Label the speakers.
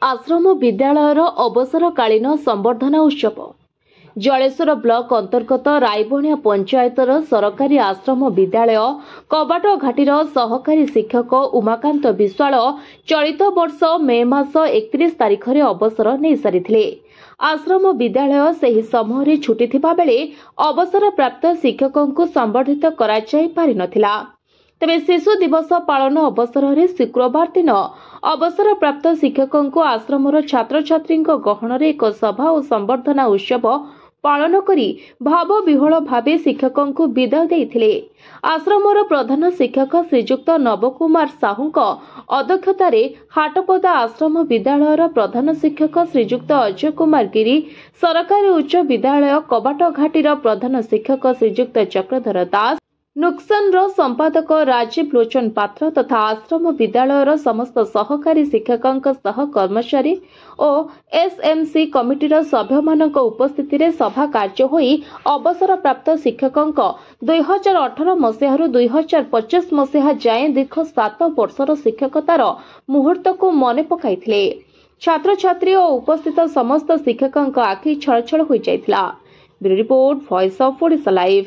Speaker 1: आश्रम विद्यालयर अवसरकालीन संवर्धना उत्सव जलेश्वर ब्लॉक अंतर्गत रायबणिया पंचायतर सरकारी आश्रम विद्यालय कबाट घाटीर सहकारी शिक्षक उमाकांत विश्वाल चलित वर्ष मे मास 31 तारिख रे अवसर नहीं सारी। आश्रम विद्यालय सही समय छुटी थिबा बेले अवसर प्राप्त शिक्षकों को संबर्धित कराई पारि नथिला। तेबे शिशु दिवस पालन अवसर में शुक्रवार दिन अवसर प्राप्त शिक्षकों को आश्रमर छात्र छात्री गहन एक सभा और संवर्धना उत्सव पालन करी भाव विह्वल भावे शिक्षकों को विदाय देइथिले। आश्रमर प्रधान शिक्षक श्रीजुक्त नवकुमार साहू अध्यक्षतार हाटपदा आश्रम विद्यालयर प्रधान शिक्षक श्रीजुक्त अजय कुमार गिरी, सरकारी उच्च विद्यालय कबाट घाटीर प्रधान शिक्षक श्रीजुक्त चक्रधर दास, नुकसान संपादक राजीव लोचन पात्र तथा आश्रम विद्यालयर समस्त सहकारी शिक्षकों सह कर्मचारी और एसएमसी कमिटीर सभ्य उपस्थिति रे सभा कार्य होई अवसर प्राप्त शिक्षकों 2018 मसीह 2025 मसीहा जाए दीर्घ 7 वर्षर शिक्षकतार मुहूर्त को मन पकाइथिले। छात्र छात्री और उपस्थित समस्त शिक्षकों आखि छलछल हो जाइथिला। Bureau report, voice of Odisha live.